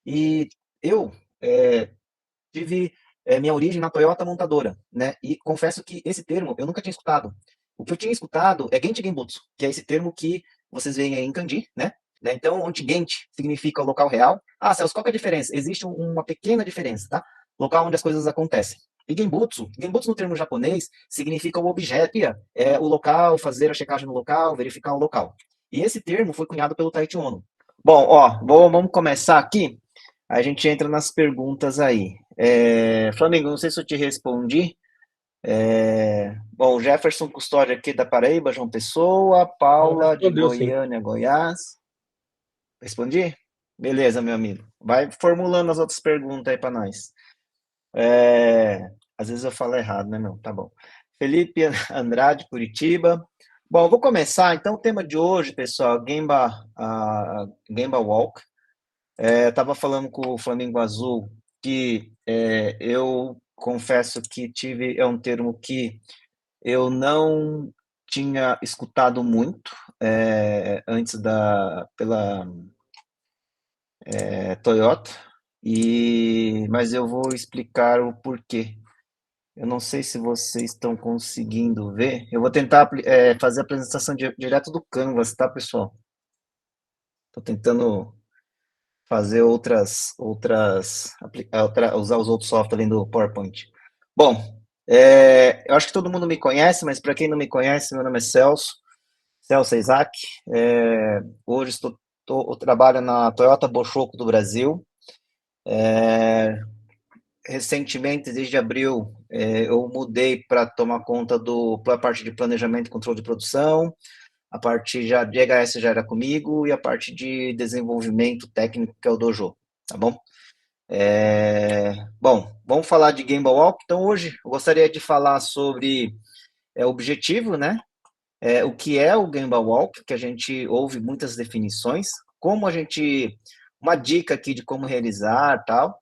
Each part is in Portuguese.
E eu tive minha origem na Toyota montadora, né? E confesso que esse termo eu nunca tinha escutado. O que eu tinha escutado é Genchi Genbutsu, que é esse termo que vocês veem aí em kanji, né? Então, onde Genchi significa o local real. Ah, Celso, qual que é a diferença? Existe uma pequena diferença, tá? Local onde as coisas acontecem. E Genbutsu no termo japonês significa o objeto, é o local, fazer a checagem no local, verificar o local. E esse termo foi cunhado pelo Taiichi Ono. Bom, ó, vamos começar aqui. A gente entra nas perguntas aí. Flamengo, não sei se eu te respondi. Bom, Jefferson Custódio aqui da Paraíba, João Pessoa, Não, Paula de respondeu sim. Goiânia, Goiás. Respondi? Beleza, meu amigo. Vai formulando as outras perguntas aí para nós. Às vezes eu falo errado, né, meu? Tá bom. Felipe Andrade, Curitiba. Bom, eu vou começar. Então, o tema de hoje, pessoal, Gemba Walk. Eu estava falando com o Flamengo Azul que eu confesso que é um termo que eu não tinha escutado muito antes pela Toyota, mas eu vou explicar o porquê. Eu não sei se vocês estão conseguindo ver. Eu vou tentar fazer a apresentação direto do Canvas, tá, pessoal? Estou tentando fazer usar os outros softwares além do PowerPoint. Bom, eu acho que todo mundo me conhece, mas para quem não me conhece, meu nome é Celso Isaac. Hoje eu trabalho na Toyota Bochoco do Brasil. Recentemente, desde abril, eu mudei para tomar conta da parte de planejamento e controle de produção. A parte já de EHS já era comigo e a parte de desenvolvimento técnico, que é o Dojo, tá bom? Bom, vamos falar de Game Walk. Então, hoje eu gostaria de falar sobre o objetivo, né? O que é o Game Walk, que a gente ouve muitas definições, como a gente. Uma dica aqui de como realizar tal.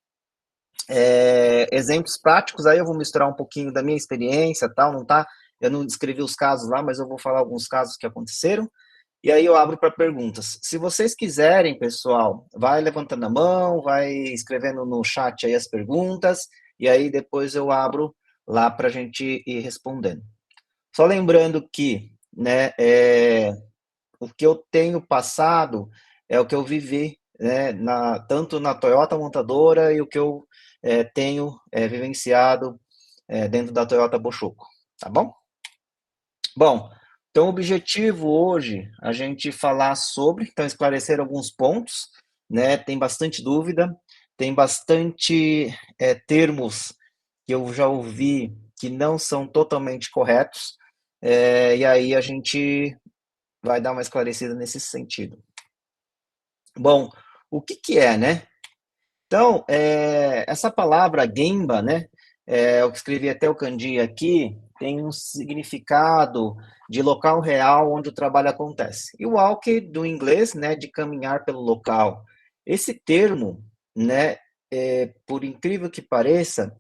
Exemplos práticos, aí eu vou misturar um pouquinho da minha experiência tal, não tá? Eu não descrevi os casos lá, mas eu vou falar alguns casos que aconteceram. E aí eu abro para perguntas. Se vocês quiserem, pessoal, vai levantando a mão, vai escrevendo no chat aí as perguntas, e aí depois eu abro lá para a gente ir respondendo. Só lembrando que, né, o que eu tenho passado é o que eu vivi, né, tanto na Toyota montadora e o que eu tenho vivenciado dentro da Toyota Bochoco, tá bom? Bom, então o objetivo hoje a gente falar sobre, então esclarecer alguns pontos, né? Tem bastante dúvida, tem bastante termos que eu já ouvi que não são totalmente corretos, e aí a gente vai dar uma esclarecida nesse sentido. Bom, o que que é, né? Então, essa palavra Gemba, né? Eu escrevi até o kanji aqui, tem um significado de local real onde o trabalho acontece. E o walk do inglês, né, de caminhar pelo local. Esse termo, né, por incrível que pareça,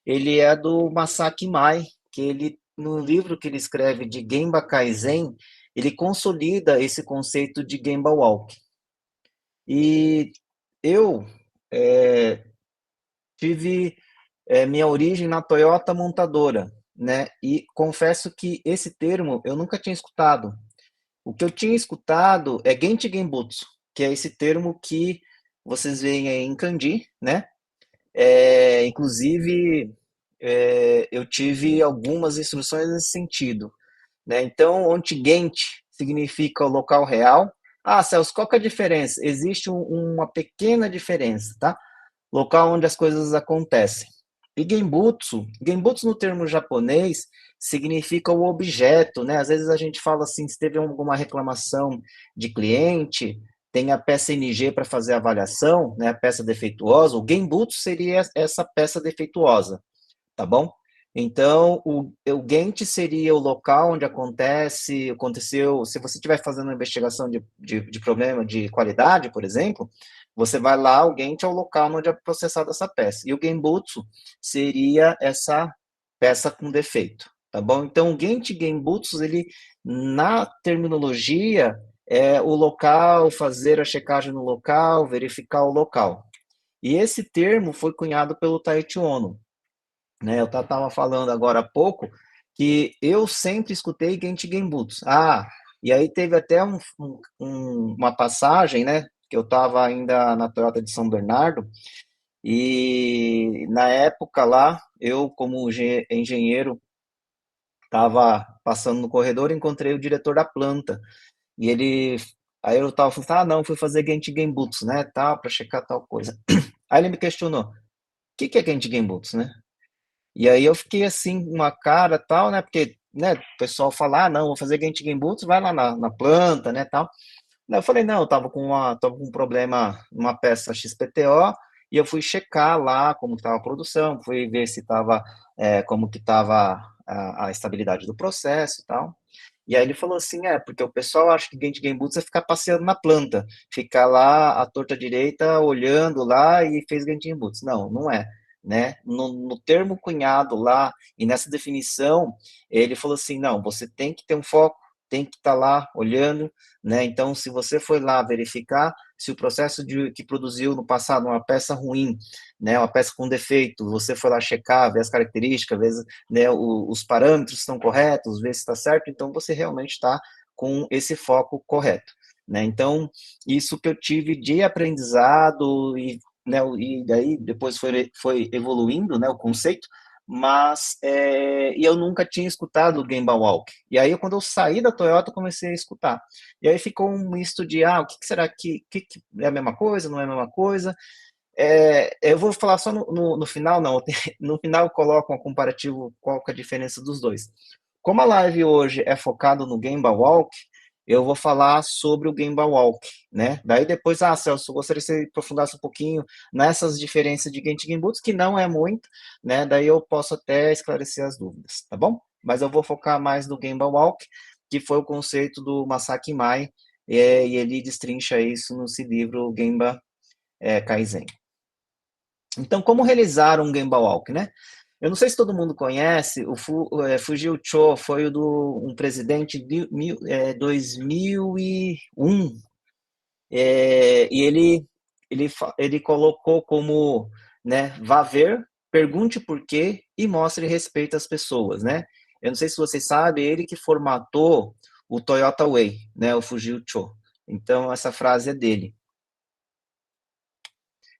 ele é do Masaki Mai, que ele no livro que ele escreve de Gemba Kaizen, ele consolida esse conceito de Gemba Walk. E eu tive minha origem na Toyota montadora, né? E confesso que esse termo eu nunca tinha escutado. O que eu tinha escutado é Genchi Genbutsu, que é esse termo que vocês veem aí em kanji, né? Inclusive, eu tive algumas instruções nesse sentido, né? Então, onde Genchi significa o local real. Ah, Celso, qual que é a diferença? Existe uma pequena diferença, tá? Local onde as coisas acontecem. E Genbutsu no termo japonês significa o objeto, né? Às vezes a gente fala assim, se teve alguma reclamação de cliente, tem a peça NG para fazer a avaliação, né? A peça defeituosa, o Genbutsu seria essa peça defeituosa, tá bom? Então, o Gantt seria o local onde aconteceu, se você estiver fazendo uma investigação de problema de qualidade, por exemplo, você vai lá, o Gantt é o local onde é processada essa peça. E o Genbutsu seria essa peça com defeito, tá bom? Então, o Gantt Genbutsu, ele, na terminologia, é o local, fazer a checagem no local, verificar o local. E esse termo foi cunhado pelo Taiichi Ohno, né? Eu estava falando agora há pouco que eu sempre escutei Genchi Genbutsu. E aí teve até uma passagem, né? Que eu estava ainda na Toyota de São Bernardo, e na época lá, eu como engenheiro, estava passando no corredor e encontrei o diretor da planta. E ele. Aí eu estava falando, não, fui fazer Genchi Genbutsu, né? Tal, para checar tal coisa. Aí ele me questionou: o que que é Genchi Genbutsu, né? E aí eu fiquei assim, uma cara tal, né? Porque, né, o pessoal fala, não, vou fazer Genchi Genbutsu, vai lá na planta, né, tal. Daí eu falei, não, eu tava com um problema numa peça XPTO, e eu fui checar lá como estava a produção, fui ver se estava, como que estava a estabilidade do processo e tal. E aí ele falou assim, porque o pessoal acha que Genchi Genbutsu é ficar passeando na planta, ficar lá à torta direita, olhando lá e fez Genchi Genbutsu. Não, não é, né? No termo cunhado lá, e nessa definição, ele falou assim, não, você tem que ter um foco, tem que estar lá olhando, né? Então, se você foi lá verificar se o processo que produziu no passado uma peça ruim, né, uma peça com defeito, você foi lá checar, ver as características, ver, né, os parâmetros estão corretos, ver se está certo, então você realmente está com esse foco correto, né? Então, isso que eu tive de aprendizado né, e daí depois foi evoluindo, né, o conceito, mas e eu nunca tinha escutado o Gemba Walk. E aí, quando eu saí da Toyota, eu comecei a escutar. E aí ficou um misto de, o que será que é a mesma coisa, não é a mesma coisa? Eu vou falar só no final, não. No final eu coloco um comparativo, qual que é a diferença dos dois. Como a live hoje é focada no Gemba Walk, eu vou falar sobre o Gemba Walk, né? Daí depois, Celso, eu gostaria que você aprofundasse um pouquinho nessas diferenças de Genchi Genbutsu, que não é muito, né? Daí eu posso até esclarecer as dúvidas, tá bom? Mas eu vou focar mais no Gemba Walk, que foi o conceito do Masaki Mai, e ele destrincha isso nesse livro Gemba Kaizen. Então, como realizar um Gemba Walk, né? Eu não sei se todo mundo conhece, Fujio Cho foi um presidente de 2001, e ele colocou como, né, vá ver, pergunte por quê e mostre respeito às pessoas, né? Eu não sei se vocês sabem, ele que formatou o Toyota Way, né, o Fujio Cho. Então, essa frase é dele.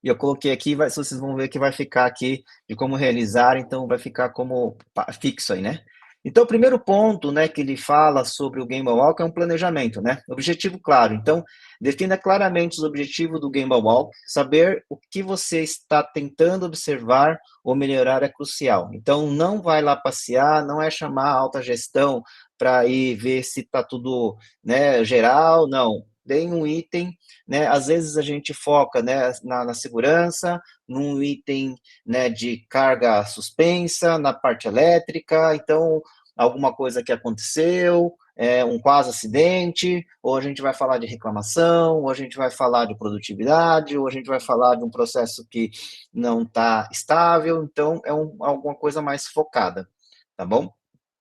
E eu coloquei aqui, se vocês vão ver que vai ficar aqui de como realizar, então vai ficar como fixo aí, né? Então, o primeiro ponto, né, que ele fala sobre o Game Walk é um planejamento, né? Objetivo claro. Então, defina claramente os objetivos do Game Walk. Saber o que você está tentando observar ou melhorar é crucial. Então, não vai lá passear, não é chamar a alta gestão para ir ver se está tudo, né, geral, não. Tem um item, né? Às vezes a gente foca, né, na segurança, num item, né, de carga suspensa, na parte elétrica, então alguma coisa que aconteceu, um quase acidente, ou a gente vai falar de reclamação, ou a gente vai falar de produtividade, ou a gente vai falar de um processo que não está estável, então alguma coisa mais focada, tá bom?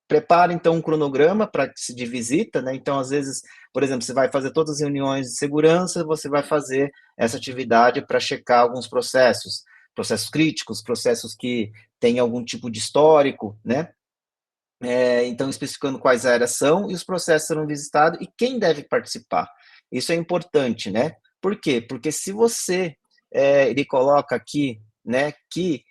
Prepara então um cronograma de visita, né? Então, às vezes, por exemplo, você vai fazer todas as reuniões de segurança, você vai fazer essa atividade para checar alguns processos críticos, processos que têm algum tipo de histórico, né? Então, especificando quais áreas são e os processos serão visitados e quem deve participar. Isso é importante, né? Por quê? Porque se você ele coloca aqui, né, que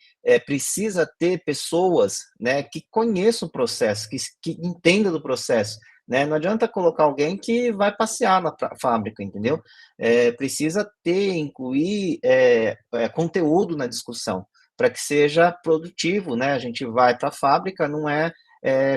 precisa ter pessoas, né, que conheçam o processo, que entendam do processo, né? Não adianta colocar alguém que vai passear na fábrica, entendeu? Precisa incluir conteúdo na discussão para que seja produtivo, né? A gente vai para a fábrica, não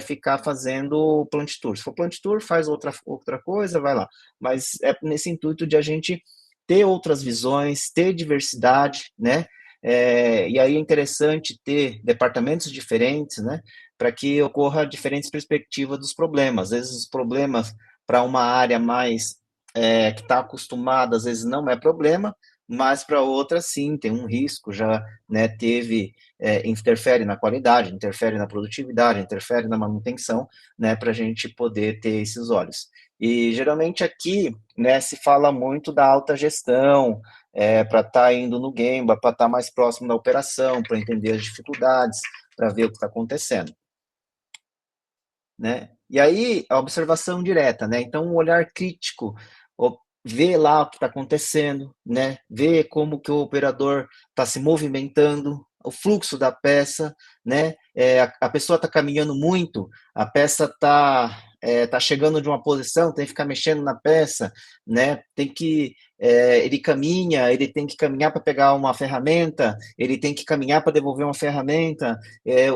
ficar fazendo plant tour. Se for plant tour, faz outra coisa, vai lá. Mas é nesse intuito de a gente ter outras visões, ter diversidade, né? E aí é interessante ter departamentos diferentes, né? Para que ocorra diferentes perspectivas dos problemas. Às vezes os problemas para uma área mais que está acostumada, às vezes não é problema, mas para outra sim, tem um risco, já né, interfere na qualidade, interfere na produtividade, interfere na manutenção, né, para a gente poder ter esses olhos. E geralmente aqui, né, se fala muito da alta gestão, para estar indo no Gemba, para estar mais próximo da operação, para entender as dificuldades, para ver o que está acontecendo, né? E aí, a observação direta, né? Então, um olhar crítico, ver lá o que está acontecendo, né? Ver como que o operador está se movimentando, o fluxo da peça, né? A pessoa está caminhando muito, a peça tá chegando de uma posição, tem que ficar mexendo na peça, né? Ele caminha, ele tem que caminhar para pegar uma ferramenta, ele tem que caminhar para devolver uma ferramenta,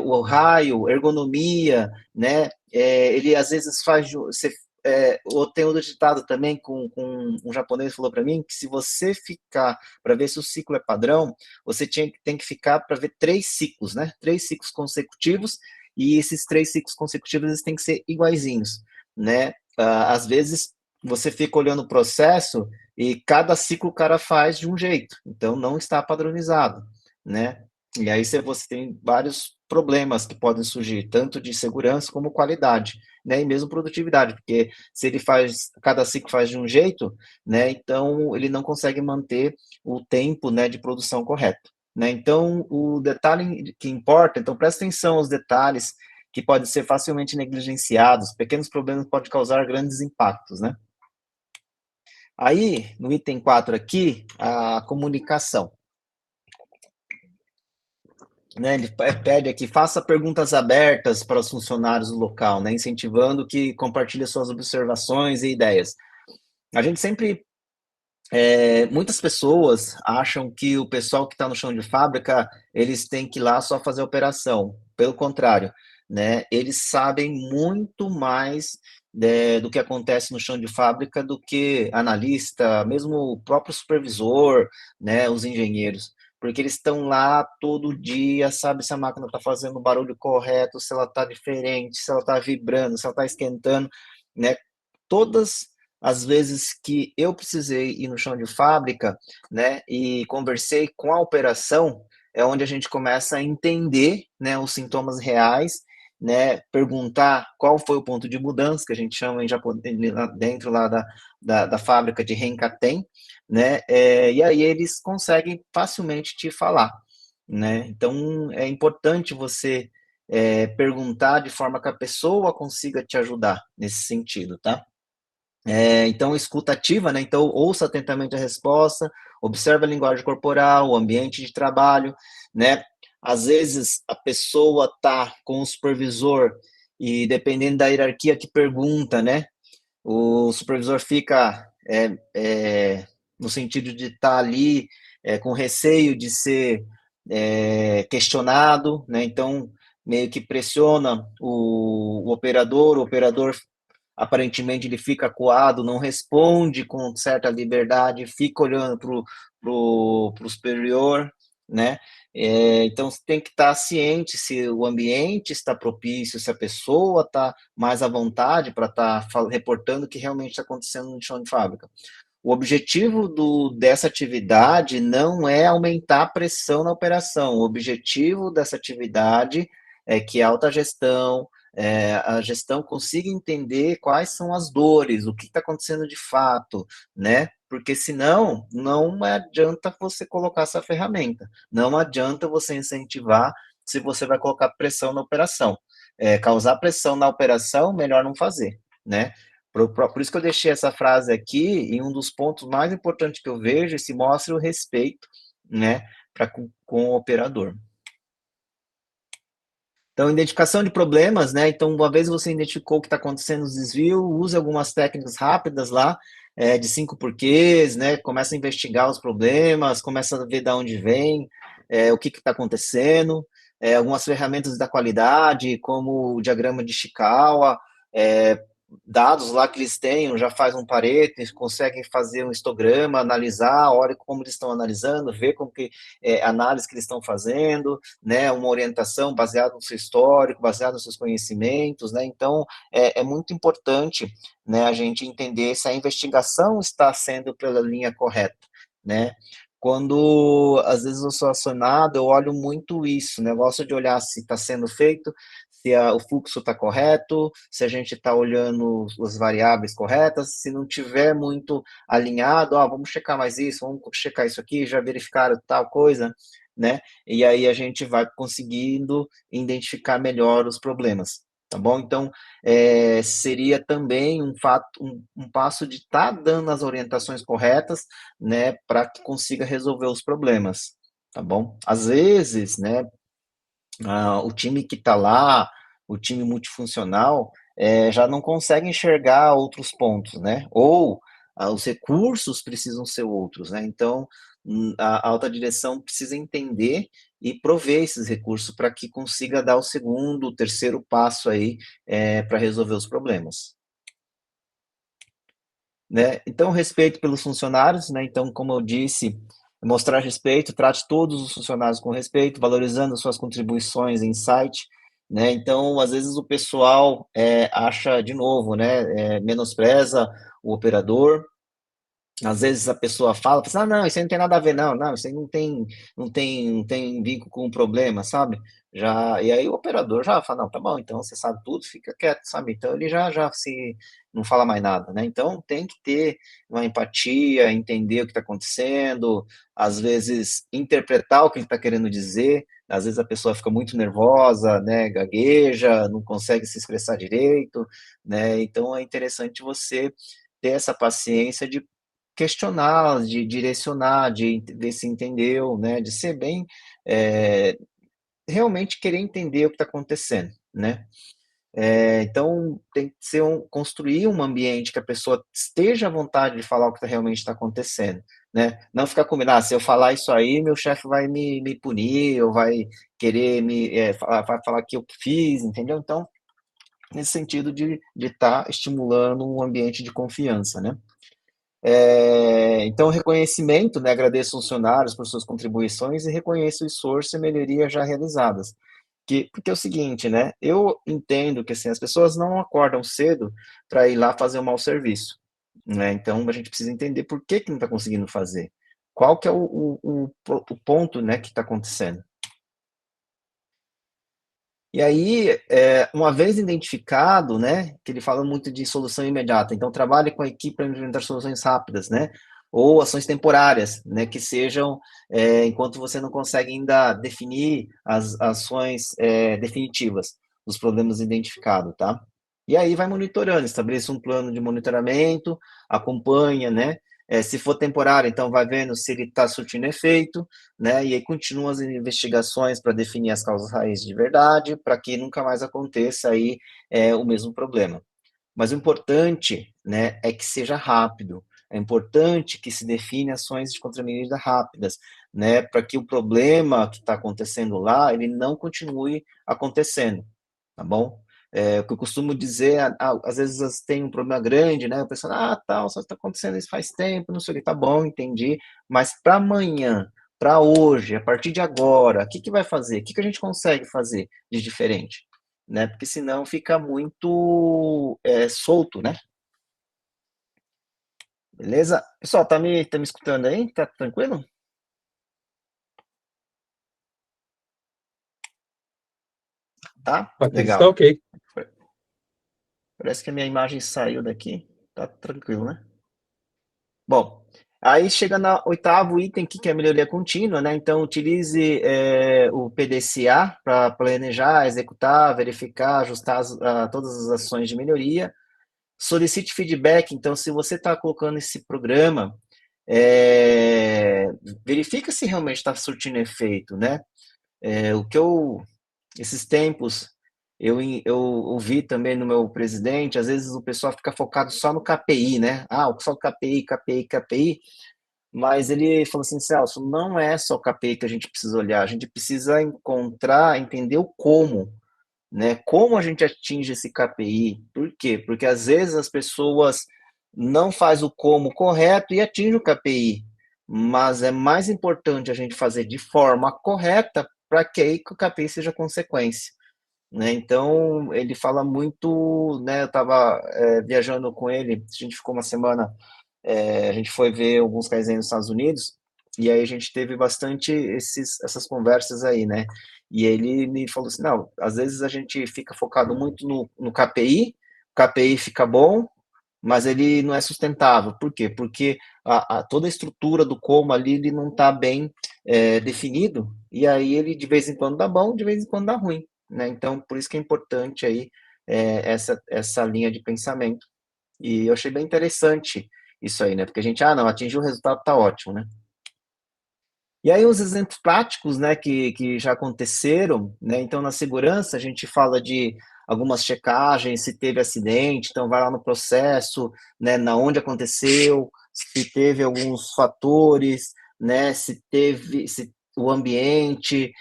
o raio, ergonomia, né? Ele às vezes faz, tem outro ditado também com um japonês que falou para mim que se você ficar para ver se o ciclo é padrão, você tem que ficar para ver 3 ciclos, né? 3 ciclos consecutivos, e esses 3 ciclos consecutivos eles têm que ser iguaizinhos, né? Às vezes você fica olhando o processo e cada ciclo o cara faz de um jeito, então não está padronizado, né? E aí você tem vários problemas que podem surgir, tanto de segurança como qualidade, né? E mesmo produtividade, porque se ele faz, cada ciclo faz de um jeito, né? Então ele não consegue manter o tempo, né, de produção correto, né? Então o detalhe que importa, então presta atenção aos detalhes que podem ser facilmente negligenciados, pequenos problemas podem causar grandes impactos, né? Aí, no item 4 aqui, a comunicação. Né, ele pede aqui, faça perguntas abertas para os funcionários do local, né, incentivando que compartilhe suas observações e ideias. A gente sempre, muitas pessoas acham que o pessoal que está no chão de fábrica, eles têm que ir lá só fazer a operação. Pelo contrário, né, eles sabem muito mais do que acontece no chão de fábrica do que analista, mesmo o próprio supervisor, né, os engenheiros, porque eles estão lá todo dia, sabe se a máquina está fazendo o barulho correto, se ela está diferente, se ela está vibrando, se ela está esquentando, né? Todas as vezes que eu precisei ir no chão de fábrica, né, e conversei com a operação, é onde a gente começa a entender, né, os sintomas reais, né, perguntar qual foi o ponto de mudança, que a gente chama em japonês, dentro lá da fábrica de Renkaten, né, e aí eles conseguem facilmente te falar, né, então é importante você perguntar de forma que a pessoa consiga te ajudar nesse sentido, tá? Então, escuta ativa, né? Então, ouça atentamente a resposta, observe a linguagem corporal, o ambiente de trabalho, né? Às vezes, a pessoa tá com o supervisor e, dependendo da hierarquia que pergunta, né? O supervisor fica no sentido de estar ali com receio de ser questionado, né? Então, meio que pressiona o operador aparentemente ele fica acuado, não responde com certa liberdade, fica olhando para o superior, né? Então você tem que estar ciente se o ambiente está propício, se a pessoa está mais à vontade para estar reportando o que realmente está acontecendo no chão de fábrica. O objetivo dessa atividade não é aumentar a pressão na operação. O objetivo dessa atividade é que a alta gestão, a gestão consiga entender quais são as dores, o que está acontecendo de fato, né? Porque senão não adianta você colocar essa ferramenta, não adianta você incentivar se você vai colocar pressão na operação. Causar pressão na operação, melhor não fazer, né? Por isso que eu deixei essa frase aqui, e um dos pontos mais importantes que eu vejo, se mostra o respeito, né, com o operador. Então, identificação de problemas, né? Então, uma vez você identificou o que está acontecendo nos desvios, use algumas técnicas rápidas lá, de 5 porquês, né? Começa a investigar os problemas, começa a ver de onde vem, o que está acontecendo, algumas ferramentas da qualidade, como o diagrama de Chikawa, dados lá que eles têm, já faz um Pareto, eles conseguem fazer um histograma, analisar, olha como eles estão analisando, ver como que análise que eles estão fazendo, né, uma orientação baseada no seu histórico, baseada nos seus conhecimentos, né, então é muito importante, né, a gente entender se a investigação está sendo pela linha correta, né, quando às vezes eu sou acionado, eu olho muito isso, né, eu gosto de olhar se está sendo feito, se o fluxo está correto, se a gente está olhando as variáveis corretas, se não tiver muito alinhado, vamos checar mais isso, vamos checar isso aqui, já verificaram tal coisa, né? E aí a gente vai conseguindo identificar melhor os problemas, tá bom? Então, seria também um passo de estar dando as orientações corretas, né, para que consiga resolver os problemas, tá bom? Às vezes, né, o time que está lá, o time multifuncional, já não consegue enxergar outros pontos, né? Ou os recursos precisam ser outros, né? Então, a alta direção precisa entender e prover esses recursos para que consiga dar o segundo, o terceiro passo aí para resolver os problemas. Né? Então, respeito pelos funcionários, né? Então, como eu disse, mostrar respeito, trate todos os funcionários com respeito, valorizando suas contribuições em site, né? Então, às vezes o pessoal acha, de novo, né, menospreza o operador. Às vezes a pessoa fala, não, isso aí não tem nada a ver, não, isso aí não tem vínculo com o problema, sabe? E aí o operador já fala, não, tá bom, então você sabe tudo, fica quieto, sabe? Então ele já se não fala mais nada, né? Então tem que ter uma empatia, entender o que está acontecendo, às vezes interpretar o que ele está querendo dizer, às vezes a pessoa fica muito nervosa, né? Gagueja, não consegue se expressar direito, né? Então é interessante você ter essa paciência de questionar, de direcionar, de ver se entendeu, né? De ser bem, realmente querer entender o que está acontecendo, né? Então tem que ser construir um ambiente que a pessoa esteja à vontade de falar o que realmente está acontecendo, né? Não ficar combinado, se eu falar isso aí, meu chefe vai me punir, ou vai querer vai falar que eu fiz, entendeu? Então, nesse sentido de estar estimulando um ambiente de confiança, né? Então, reconhecimento, né, agradeço aos funcionários por suas contribuições e reconheço o esforço e melhoria já realizadas. Porque é o seguinte, né, eu entendo que assim, as pessoas não acordam cedo para ir lá fazer um mau serviço, né, então a gente precisa entender por que não está conseguindo fazer, qual que é o ponto, né, que está acontecendo. E aí, uma vez identificado, né, que ele fala muito de solução imediata, então trabalhe com a equipe para implementar soluções rápidas, né, ou ações temporárias, né, que sejam, enquanto você não consegue ainda definir as ações definitivas dos problemas identificados, tá? E aí vai monitorando, estabeleça um plano de monitoramento, acompanha, né, se for temporário, então vai vendo se ele está surtindo efeito, né? E aí continuam as investigações para definir as causas raízes de verdade, para que nunca mais aconteça aí o mesmo problema. Mas o importante, né, é que seja rápido. É importante que se define ações de contramedida rápidas, né, para que o problema que está acontecendo lá, ele não continue acontecendo, tá bom? O que eu costumo dizer, às vezes tem um problema grande, né, o pessoal, tal, só está acontecendo isso faz tempo, não sei o que, tá bom, entendi, mas para amanhã, para hoje, a partir de agora, o que vai fazer? O que a gente consegue fazer de diferente? Né? Porque senão fica muito solto, né? Beleza? Pessoal, tá me escutando aí? Tá tranquilo? Tá? Aqui está Legal. ok. Parece que a minha imagem saiu daqui. Tá tranquilo, né? Bom, aí chega no oitavo item, que é a melhoria contínua, né? Então, utilize o PDCA para planejar, executar, verificar, ajustar todas as ações de melhoria. Solicite feedback, então, se você está colocando esse programa, é, verifica se realmente está surtindo efeito, né? O que esses tempos, eu ouvi também no meu presidente, às vezes o pessoal fica focado só no KPI, né? Só o KPI, KPI, KPI, mas ele falou assim, Celso, não é só o KPI que a gente precisa olhar, a gente precisa entender o como, né? Como a gente atinge esse KPI? Por quê? Porque às vezes as pessoas não faz o como correto e atinge o KPI, mas é mais importante a gente fazer de forma correta para que aí que o KPI seja consequência, né? Então ele fala muito, né? Eu estava viajando com ele, a gente ficou uma semana, a gente foi ver alguns Kaizen nos Estados Unidos e aí a gente teve bastante essas conversas aí, né? E ele me falou assim, não, às vezes a gente fica focado muito no KPI, o KPI fica bom, mas ele não é sustentável. Por quê? Porque toda a estrutura do como ali ele não está bem definido, e aí ele de vez em quando dá bom, de vez em quando dá ruim, né? Então, por isso que é importante aí essa linha de pensamento. E eu achei bem interessante isso aí, né? Porque a gente, não, atingiu o resultado, tá ótimo, né? E aí os exemplos práticos, né, que já aconteceram, né? Então na segurança a gente fala de algumas checagens, se teve acidente, então vai lá no processo, né, na onde aconteceu, se teve alguns fatores, né, se o ambiente,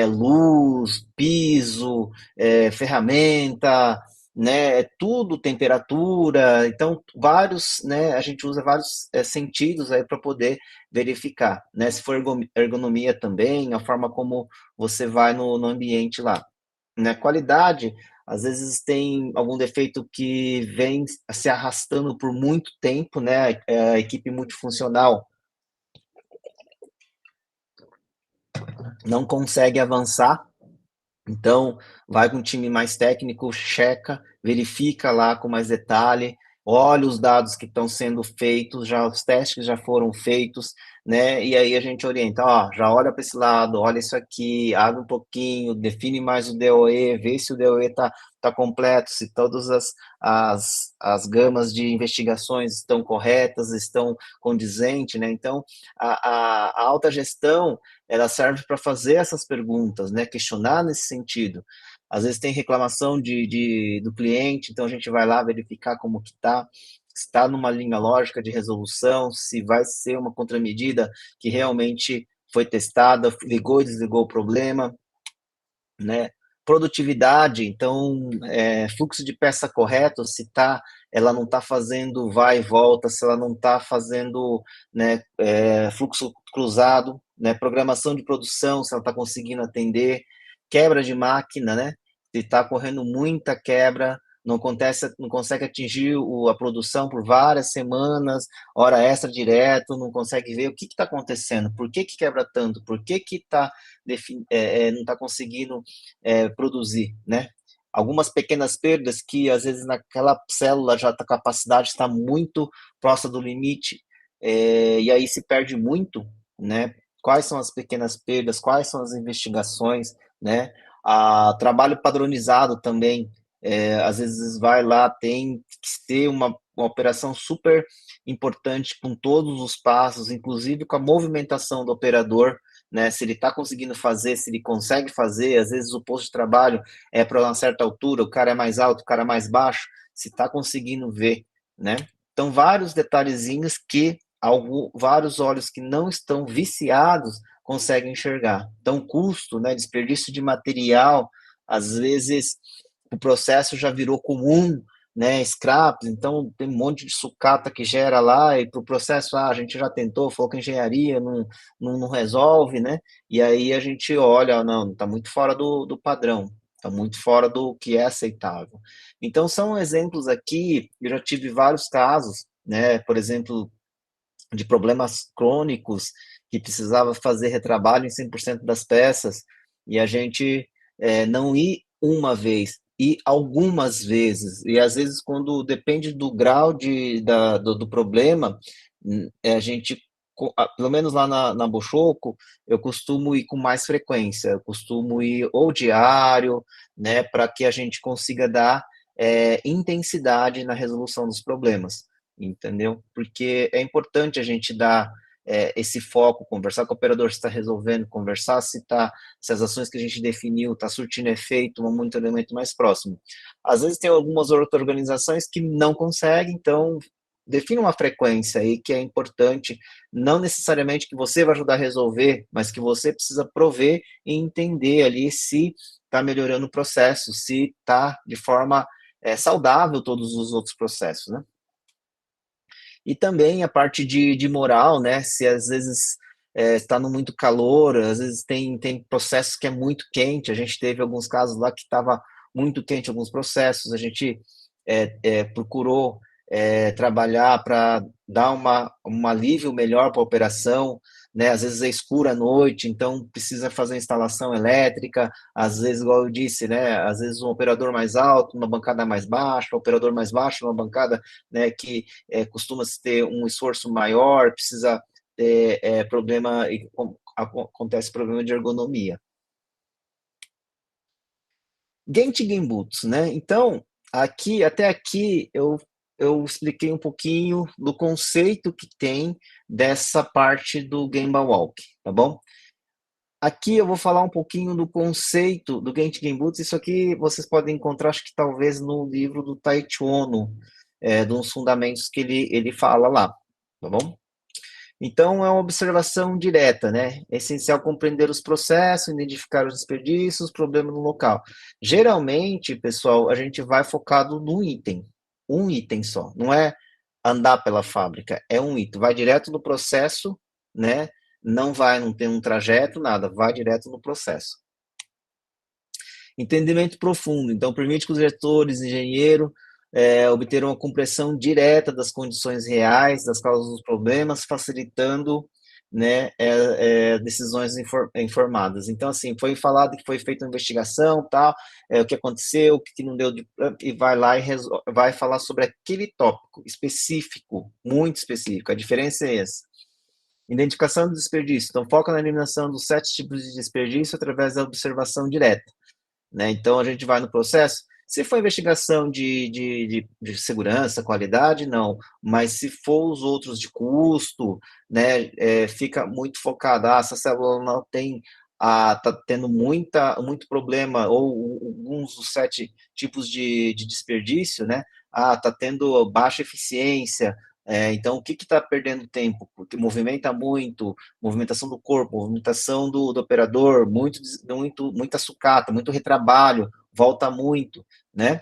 luz, piso, ferramenta, né, é tudo temperatura, então vários, né, a gente usa vários sentidos aí para poder verificar, né? Se for ergonomia também, a forma como você vai no ambiente lá, né? Qualidade, às vezes tem algum defeito que vem se arrastando por muito tempo, né? A equipe multifuncional não consegue avançar. Então, vai com um time mais técnico, checa, verifica lá com mais detalhe, olha os dados que estão sendo feitos, já os testes que já foram feitos, né? E aí a gente orienta, ó, já olha para esse lado, olha isso aqui, abre um pouquinho, define mais o DOE, vê se o DOE tá completo, se todas as gamas de investigações estão corretas, estão condizentes, né? Então, a alta gestão ela serve para fazer essas perguntas, né? Questionar nesse sentido. Às vezes tem reclamação do cliente, então a gente vai lá verificar como que está, se está numa linha lógica de resolução, se vai ser uma contramedida que realmente foi testada, ligou e desligou o problema, né? Produtividade, então, fluxo de peça correto, se ela não está fazendo vai e volta, se ela não está fazendo, né, fluxo cruzado, né, programação de produção, se ela está conseguindo atender, quebra de máquina, né, se está correndo muita quebra, não consegue atingir a produção por várias semanas, hora extra direto, não consegue ver o que está acontecendo, por que quebra tanto, por que não está conseguindo produzir, né? Algumas pequenas perdas que às vezes naquela célula já a capacidade está muito próxima do limite, e aí se perde muito, né? Quais são as pequenas perdas, quais são as investigações, né? Trabalho padronizado também, às vezes vai lá, tem que ter uma operação super importante com todos os passos, inclusive com a movimentação do operador, né? Se ele está conseguindo fazer, se ele consegue fazer, às vezes o posto de trabalho é para uma certa altura, o cara é mais alto, o cara é mais baixo, se está conseguindo ver, né? Então, vários detalhezinhos que vários olhos que não estão viciados conseguem enxergar. Então, custo, né, desperdício de material, às vezes o processo já virou comum, né, scraps, então tem um monte de sucata que gera lá, e para o processo, a gente já tentou, falou que a engenharia não resolve, né, e aí a gente olha, não, está muito fora do padrão, está muito fora do que é aceitável. Então são exemplos aqui, eu já tive vários casos, né, por exemplo, de problemas crônicos, que precisava fazer retrabalho em 100% das peças, e a gente não ir uma vez, ir algumas vezes, e às vezes quando depende do grau do problema, a gente, pelo menos lá na Bochoco, eu costumo ir com mais frequência, eu costumo ir ou diário, né, para que a gente consiga dar intensidade na resolução dos problemas, entendeu? Porque é importante a gente dar esse foco, conversar com o operador se está resolvendo, conversar se as ações que a gente definiu está surtindo efeito, um monitoramento mais próximo. Às vezes tem algumas outras organizações que não conseguem, então defina uma frequência aí que é importante, não necessariamente que você vai ajudar a resolver, mas que você precisa prover e entender ali se está melhorando o processo, se está de forma saudável todos os outros processos, né? E também a parte de moral, né? Se às vezes está no muito calor, às vezes tem processos que é muito quente. A gente teve alguns casos lá que estava muito quente alguns processos. A gente procurou trabalhar para dar um alívio melhor para a operação, né? Às vezes é escuro à noite, então precisa fazer instalação elétrica, às vezes, igual eu disse, né? Às vezes um operador mais alto, uma bancada mais baixa, um operador mais baixo, uma bancada, né, que costuma ter um esforço maior, precisa ter problema, acontece problema de ergonomia. Gente Genbutsu, né? Então, até aqui, eu expliquei um pouquinho do conceito que tem dessa parte do Gemba Walk, tá bom? Aqui eu vou falar um pouquinho do conceito do Genchi Genbutsu. Isso aqui vocês podem encontrar, acho que talvez no livro do Taichi Ono, de uns fundamentos que ele fala lá, tá bom? Então, é uma observação direta, né? É essencial compreender os processos, identificar os desperdícios, problemas no local. Geralmente, pessoal, a gente vai focado num item, um item só. Não é andar pela fábrica, é um item. Vai direto no processo, né? Não tem um trajeto, nada, vai direto no processo. Entendimento profundo. Então, permite que os diretores, engenheiro, obter uma compreensão direta das condições reais, das causas dos problemas, facilitando, né, decisões informadas. Então, assim, foi falado que foi feita uma investigação, tal, o que aconteceu, o que não deu, e vai lá e vai falar sobre aquele tópico específico, muito específico. A diferença é essa. Identificação do desperdício. Então, foca na eliminação dos 7 tipos de desperdício através da observação direta, né? Então, a gente vai no processo. Se for investigação de segurança, qualidade, não. Mas se for os outros de custo, né, fica muito focado. Essa célula não tem, está tendo muito problema, ou alguns dos 7 tipos de desperdício, né? Está tendo baixa eficiência. Então, o que está perdendo tempo? Porque movimenta muito, movimentação do corpo, movimentação do operador, muita sucata, muito retrabalho, volta muito, né?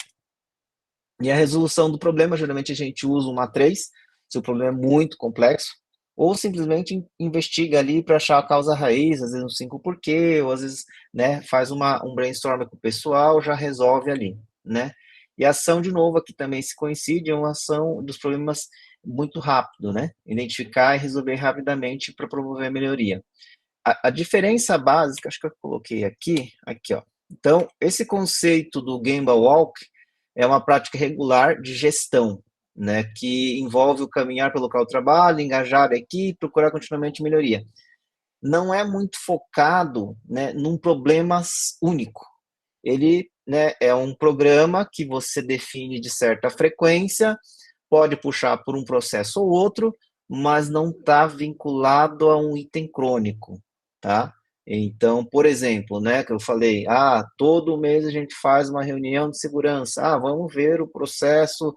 E a resolução do problema, geralmente a gente usa uma matriz, se o problema é muito complexo, ou simplesmente investiga ali para achar a causa raiz, às vezes um 5 porquê, ou às vezes, né, faz um brainstorm com o pessoal, já resolve ali, né? E a ação, de novo, aqui também se coincide, é uma ação dos problemas muito rápido, né? Identificar e resolver rapidamente para promover a melhoria. A diferença básica, acho que eu coloquei aqui, ó. Então, esse conceito do Gemba Walk é uma prática regular de gestão, né, que envolve o caminhar pelo local de trabalho, engajar a equipe, procurar continuamente melhoria. Não é muito focado, né, num problema único. Ele, né, é um programa que você define de certa frequência, pode puxar por um processo ou outro, mas não está vinculado a um item crônico, tá? Então, por exemplo, né, que eu falei, todo mês a gente faz uma reunião de segurança, vamos ver o processo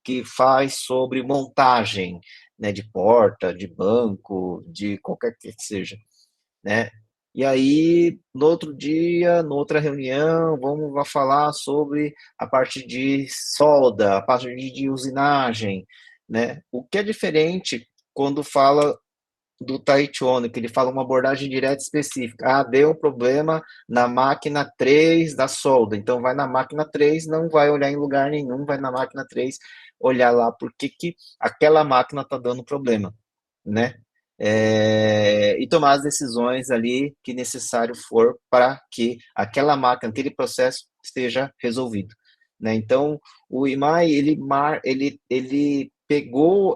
que faz sobre montagem, né, de porta, de banco, de qualquer que seja, né? E aí, no outro dia, noutra reunião, vamos falar sobre a parte de solda, a parte de usinagem, né? O que é diferente quando fala do Taichi Ono, que ele fala uma abordagem direta específica. Deu um problema na máquina 3 da solda. Então, vai na máquina 3, não vai olhar em lugar nenhum, vai na máquina 3 olhar lá por que aquela máquina está dando problema, né? E tomar as decisões ali que necessário for para que aquela máquina, aquele processo seja resolvido, né? Então, o IMAI, ele pegou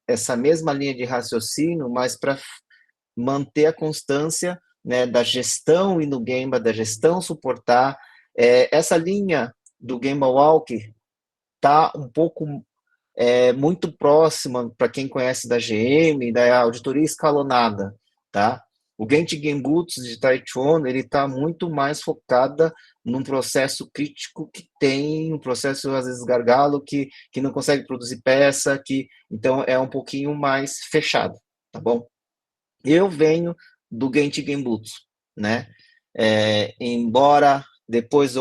essa mesma linha de raciocínio, mas para manter a constância, né, da gestão e no Gemba, da gestão suportar. Essa linha do Gemba Walk tá um pouco muito próxima, para quem conhece da GM, da auditoria escalonada, tá? O Genchi Genbutsu de Taichi Ono, ele está muito mais focada num processo crítico que tem, um processo, às vezes, gargalo, que não consegue produzir peça, então é um pouquinho mais fechado, tá bom? Eu venho do Genchi Genbutsu, né? Embora depois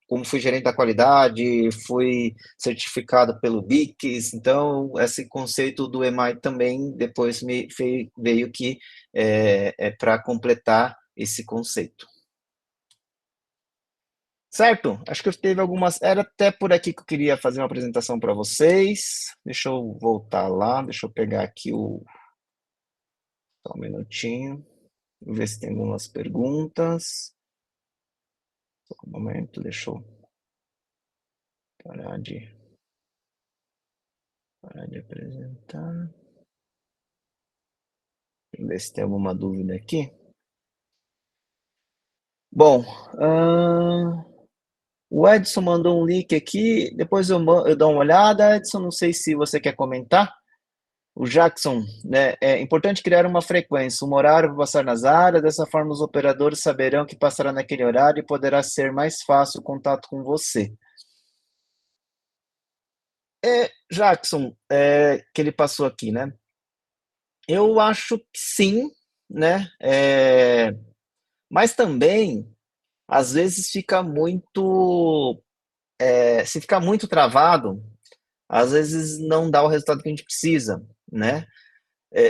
como fui gerente da qualidade, fui certificado pelo BICS, então esse conceito do EMAI também depois veio que para completar esse conceito. Certo? Acho que teve algumas. Era até por aqui que eu queria fazer uma apresentação para vocês. Deixa eu voltar lá, deixa eu pegar aqui Só um minutinho. Vou ver se tem algumas perguntas. Só um momento, deixa eu parar de apresentar. Deixa eu ver se tem alguma dúvida aqui. Bom, o Edson mandou um link aqui, depois eu dou uma olhada. Edson, não sei se você quer comentar. O Jackson, né? É importante criar uma frequência, um horário para passar nas áreas, dessa forma os operadores saberão que passará naquele horário e poderá ser mais fácil o contato com você. Jackson, que ele passou aqui, né? Eu acho que sim, né? Mas também, às vezes, fica muito. Se ficar muito travado, às vezes não dá o resultado que a gente precisa, né?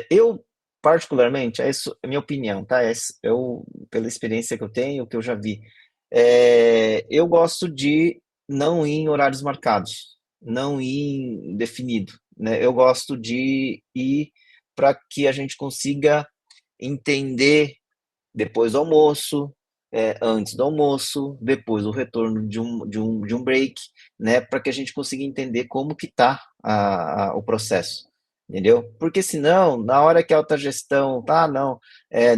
Eu, particularmente, isso é minha opinião, tá? Eu, pela experiência que eu tenho, que eu já vi, eu gosto de não ir em horários marcados, não ir definido, né? Eu gosto de ir para que a gente consiga entender depois do almoço, antes do almoço, depois do retorno de um break, né, para que a gente consiga entender como que está o processo, entendeu? Porque senão, na hora que a alta gestão, tá, não,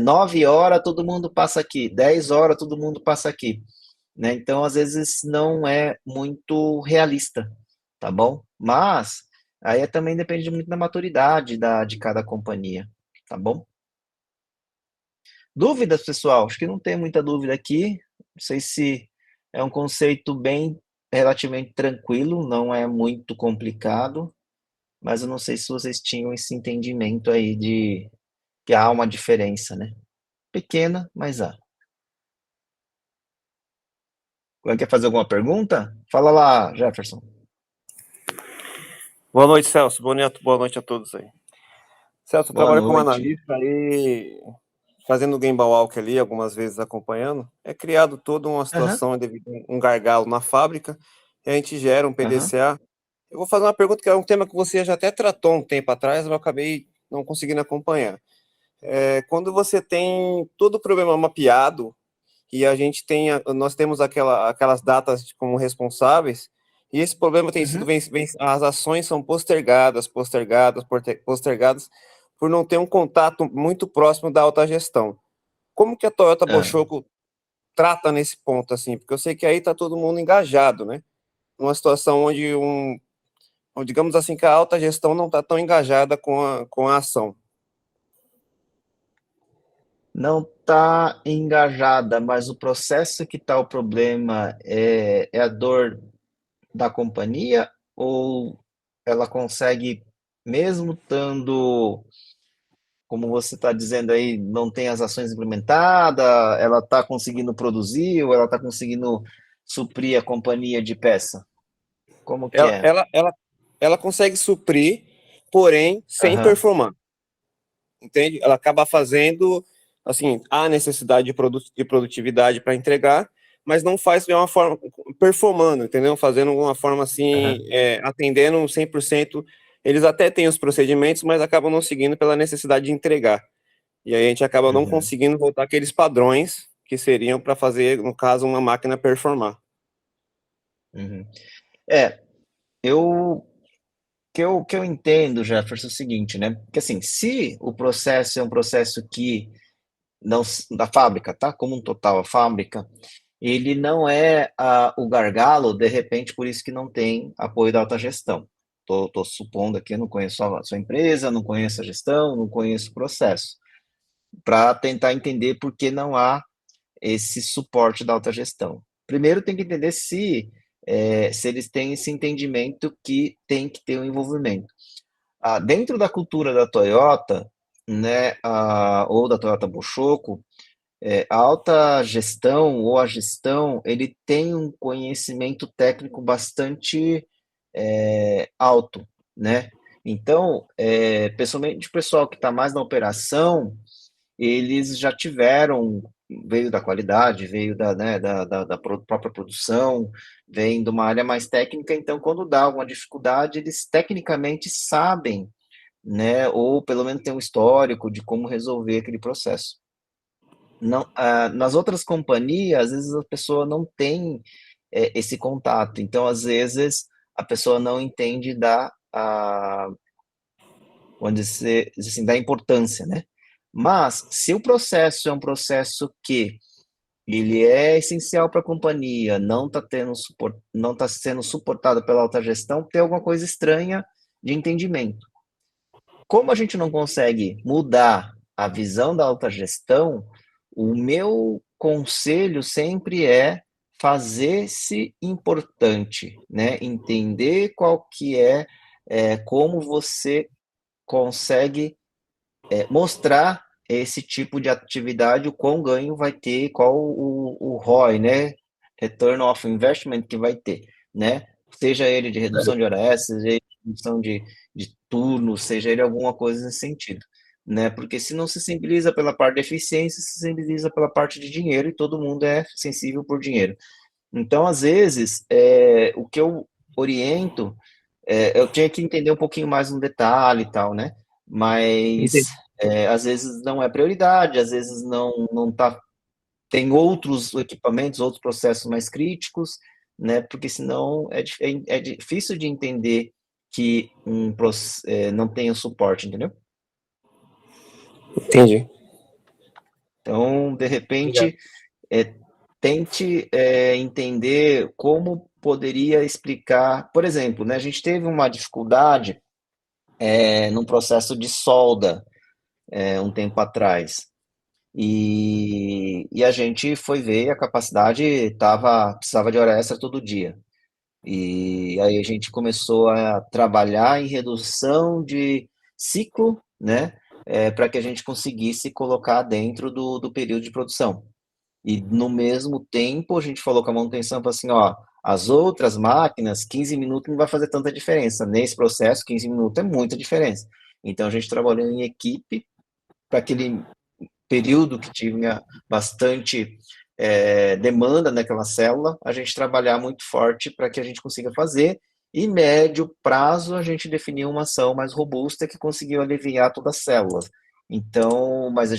9 horas todo mundo passa aqui, 10 horas todo mundo passa aqui, né? Então, às vezes, não é muito realista, tá bom? Mas, aí também depende muito da maturidade de cada companhia, tá bom? Dúvidas, pessoal? Acho que não tem muita dúvida aqui. Não sei se é um conceito bem relativamente tranquilo, não é muito complicado, mas eu não sei se vocês tinham esse entendimento aí de que há uma diferença, né? Pequena, mas há. Alguém quer fazer alguma pergunta? Fala lá, Jefferson. Boa noite, Celso. Boa noite a todos aí. Celso, eu Boa trabalho como noite. analista aí, fazendo Game Walk ali, algumas vezes acompanhando. É criado toda uma Aham, situação devido a um gargalo na fábrica, e a gente gera um aham, PDCA. Eu vou fazer uma pergunta que é um tema que você já até tratou um tempo atrás, mas eu acabei não conseguindo acompanhar. Quando você tem todo o problema mapeado, e a gente tem, nós temos aquelas datas como responsáveis, e esse problema tem sido, uhum, as ações são postergadas, por não ter um contato muito próximo da alta gestão. Como que a Toyota ah. Boshoku trata nesse ponto, assim? Porque eu sei que aí está todo mundo engajado, né? Uma situação onde, digamos assim, que a alta gestão não está tão engajada com a ação. Não está engajada, mas o processo que está o problema é a dor da companhia ou ela consegue, mesmo estando, como você está dizendo aí, não tem as ações implementadas, ela está conseguindo produzir ou ela está conseguindo suprir a companhia de peça? Como que Ela, é? ela, ela, ela consegue suprir, porém, sem Aham, performar. Entende? Ela acaba fazendo, assim, há necessidade de produtividade para entregar, mas não faz de uma forma, performando, entendeu? Fazendo de uma forma assim, aham, atendendo 100%. Eles até têm os procedimentos, mas acabam não seguindo pela necessidade de entregar. E aí a gente acaba não uhum, conseguindo voltar aqueles padrões que seriam para fazer, no caso, uma máquina performar. uhum. É, eu que eu entendo, Jefferson, é o seguinte, né? Que assim, se o processo é um processo que não da fábrica, tá? Como um total a fábrica, ele não é o gargalo, de repente, por isso que não tem apoio da alta gestão. Tô supondo aqui, eu não conheço a sua empresa, não conheço a gestão, não conheço o processo, para tentar entender por que não há esse suporte da alta gestão. Primeiro tem que entender se eles têm esse entendimento que tem que ter um envolvimento. Dentro da cultura da Toyota, né, ou da Toyota Boshoku, a alta gestão ou a gestão, ele tem um conhecimento técnico bastante alto, né? Então, pessoalmente o pessoal que está mais na operação, eles já tiveram, veio da qualidade, veio né, da própria produção, vem de uma área mais técnica, então quando dá alguma dificuldade, eles tecnicamente sabem né? Ou pelo menos ter um histórico de como resolver aquele processo. Não, nas outras companhias, às vezes a pessoa não tem esse contato, então às vezes a pessoa não entende vamos dizer assim, da importância, né? Mas se o processo é um processo que ele é essencial para a companhia, não está tendo suporte, não está sendo suportado pela alta gestão, tem alguma coisa estranha de entendimento. Como a gente não consegue mudar a visão da alta gestão, o meu conselho sempre é fazer-se importante, né? Entender qual que como você consegue mostrar esse tipo de atividade, o quão ganho vai ter, qual o ROI, né? Return of Investment que vai ter, né? Seja ele de redução de hora extra, seja ele de redução de turno, seja ele alguma coisa nesse sentido, né? Porque se não se sensibiliza pela parte de eficiência, se sensibiliza pela parte de dinheiro e todo mundo é sensível por dinheiro. Então, às vezes, o que eu oriento, eu tinha que entender um pouquinho mais no detalhe e tal, né? Mas Entendi. às vezes não é prioridade, às vezes não tá, tem outros equipamentos, outros processos mais críticos, né? Porque senão é difícil de entender que não tem o suporte, entendeu? Entendi. Então, de Obrigado. repente, tente entender como poderia explicar, por exemplo, né, a gente teve uma dificuldade num processo de solda um tempo atrás, e a gente foi ver a capacidade, precisava de hora extra todo dia, e aí a gente começou a trabalhar em redução de ciclo, né, para que a gente conseguisse colocar dentro do período de produção. E no mesmo tempo, a gente falou com a manutenção, falou assim, ó, as outras máquinas, 15 minutos não vai fazer tanta diferença. Nesse processo, 15 minutos é muita diferença. Então, a gente trabalhou em equipe para aquele período que tinha bastante demanda naquela célula, a gente trabalhar muito forte para que a gente consiga fazer. E médio prazo, a gente definiu uma ação mais robusta que conseguiu aliviar toda a célula. Então, mas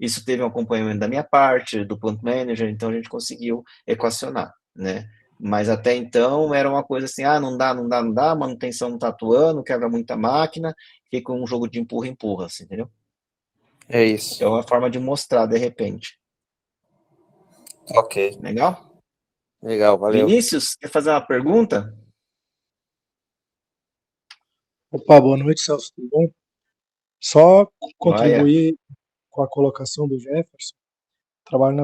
isso teve um acompanhamento da minha parte, do plant manager, então a gente conseguiu equacionar, né? Mas até então era uma coisa assim, não dá, não dá, não dá, manutenção não está atuando, quebra muita máquina, fica um jogo de empurra-empurra, assim, entendeu? É isso. É uma forma de mostrar, de repente. Ok. Legal? Legal, valeu. Vinícius, quer fazer uma pergunta? Opa, boa noite, Celso, tudo bom? Só Olha. contribuir com a colocação do Jefferson. Trabalhava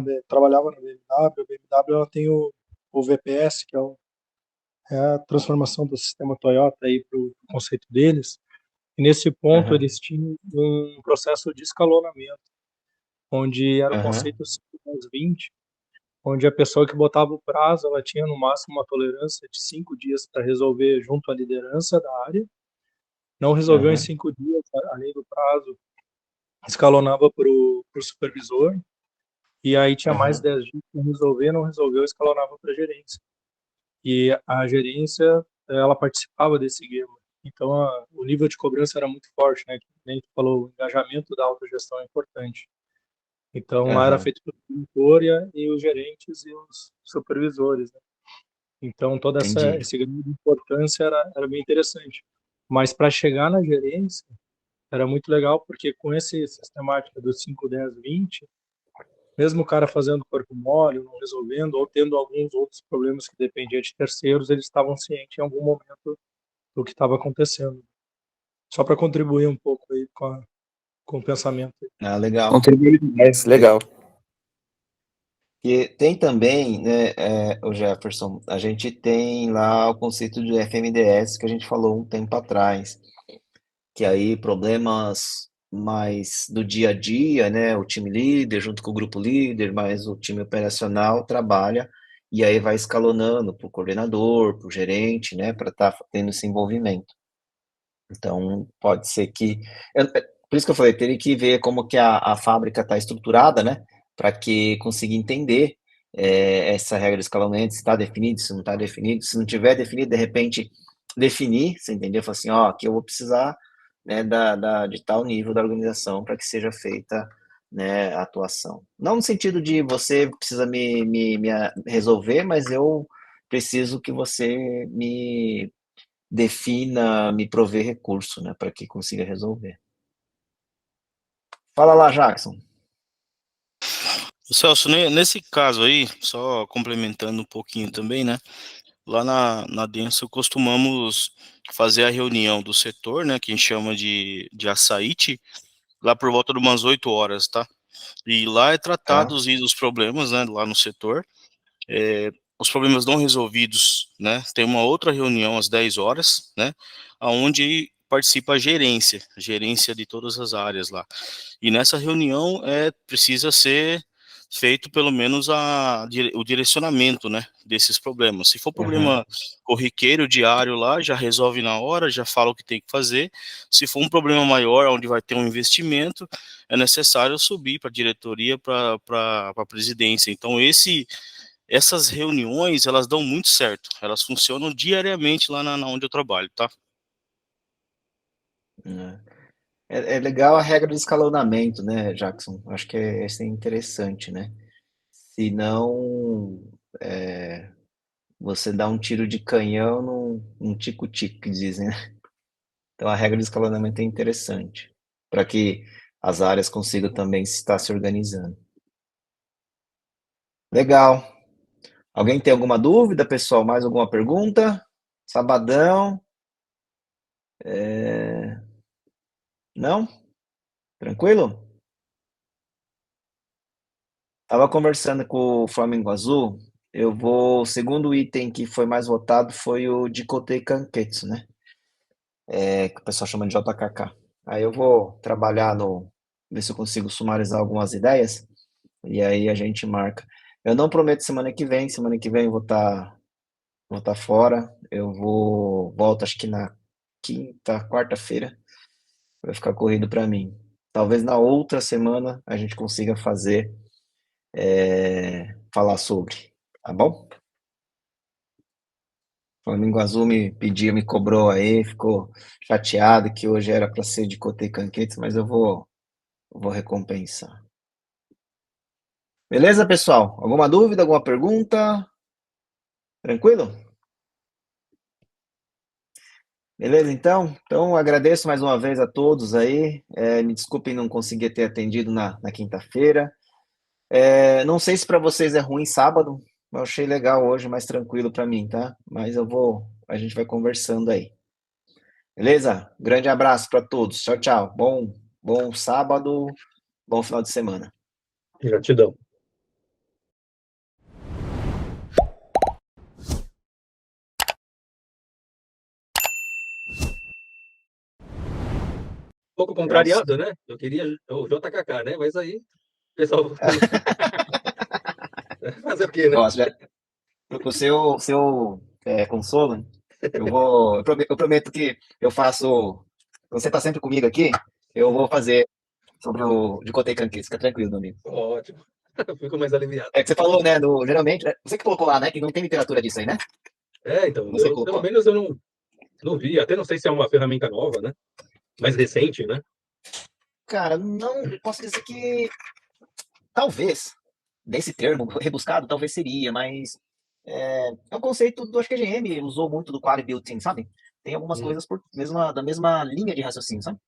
na BMW, a BMW ela tem o VPS, que é a transformação do sistema Toyota para o conceito deles. E nesse ponto Aham, eles tinham um processo de escalonamento, onde era o aham, conceito 5-20, onde a pessoa que botava o prazo, ela tinha no máximo uma tolerância de 5 dias para resolver junto à liderança da área. Não resolveu em aham, 5 dias, além do prazo, escalonava para o supervisor, e aí tinha mais aham, 10 dias para resolver, não resolveu, escalonava para a gerência. E a gerência, ela participava desse game. Então, o nível de cobrança era muito forte, né? Que nem tu falou, o engajamento da autogestão é importante. Então, lá era aham, feito pelo diretor e os gerentes e os supervisores, né? Então, todo entendi. esse grau de importância era bem interessante. Mas para chegar na gerência, era muito legal, porque com essa sistemática do 5, 10, 20, mesmo o cara fazendo corpo mole, não resolvendo, ou tendo alguns outros problemas que dependiam de terceiros, eles estavam cientes em algum momento do que estava acontecendo. Só para contribuir um pouco aí com o pensamento. Ah, legal. Contribui demais, legal. E tem também, né, o Jefferson, a gente tem lá o conceito de FMDS que a gente falou um tempo atrás, que aí problemas mais do dia a dia, né, o time líder junto com o grupo líder, mais o time operacional trabalha e aí vai escalonando para o coordenador, para o gerente, né, para estar tendo esse envolvimento. Então, pode ser que. Por isso que eu falei, teria que ver como que a fábrica está estruturada, né? Para que consiga entender essa regra de escalonamento, se está definido, se não está definido. Se não tiver definido, de repente, definir, você entendeu? Falar assim, ó, aqui eu vou precisar né, de tal nível da organização para que seja feita, né, a atuação. Não no sentido de você precisa me resolver, mas eu preciso que você me defina, me prover recurso, né, para que consiga resolver. Fala lá, Jackson. Celso, nesse caso aí, só complementando um pouquinho também, né? Lá na Denso costumamos fazer a reunião do setor, né? Que a gente chama de açaíte, lá por volta de umas 8 horas, tá? E lá é Tá? tratados os problemas, né? Lá no setor. Os problemas não resolvidos, né? Tem uma outra reunião às 10 horas, né? Onde participa a gerência de todas as áreas lá. E nessa reunião precisa ser feito pelo menos o direcionamento, né, desses problemas. Se for Uhum. problema corriqueiro, diário lá, já resolve na hora, já fala o que tem que fazer. Se for um problema maior, onde vai ter um investimento, é necessário subir para a diretoria, para a presidência. Então, essas reuniões, elas dão muito certo. Elas funcionam diariamente lá na onde eu trabalho, tá? É legal a regra do escalonamento, né, Jackson? Acho que esse é interessante, né? Se não, você dá um tiro de canhão num tico-tico, que dizem, né? Então a regra do escalonamento é interessante, para que as áreas consigam também estar se organizando. Legal. Alguém tem alguma dúvida, pessoal? Mais alguma pergunta? Sabadão? Não? Tranquilo? Estava conversando com o Flamengo Azul. O segundo item que foi mais votado foi o de Kotei Kanketsu, né? Que o pessoal chama de JKK. Aí eu vou trabalhar ver se eu consigo sumarizar algumas ideias, e aí a gente marca. Eu não prometo semana que vem eu vou estar fora, volto acho que na quinta, quarta-feira, vai ficar corrido para mim. Talvez na outra semana a gente consiga falar sobre, tá bom? O Flamengo Azul me pediu, me cobrou aí, ficou chateado que hoje era para ser de Kotei Kanketsu, mas eu vou recompensar. Beleza, pessoal? Alguma dúvida, alguma pergunta? Tranquilo? Beleza, então? Então, agradeço mais uma vez a todos aí. Me desculpem não conseguir ter atendido na quinta-feira. Não sei se para vocês é ruim sábado. Eu achei legal hoje, mais tranquilo para mim, tá? Mas a gente vai conversando aí. Beleza? Grande abraço para todos. Tchau, tchau. Bom sábado, bom final de semana. Gratidão. Um pouco contrariado, né? Eu queria o JKK, né? Mas aí, o pessoal. Fazer o quê, né? Ó, o seu consolo, eu prometo que eu faço. Você está sempre comigo aqui, eu vou fazer sobre o de Kotei Kanki, fica tranquilo, meu amigo. Ótimo. Fico mais aliviado. É que você falou, né, geralmente, você que colocou lá, né, que não tem literatura disso aí, né? Então, Você pelo colocou. menos eu não vi. Até não sei se é uma ferramenta nova, né? Mais recente, né? Cara, não posso dizer que talvez, desse termo rebuscado, talvez seria, mas é um conceito do, acho que a GM usou muito do Quality Building, sabe? Tem algumas Hum. coisas da mesma linha de raciocínio, sabe?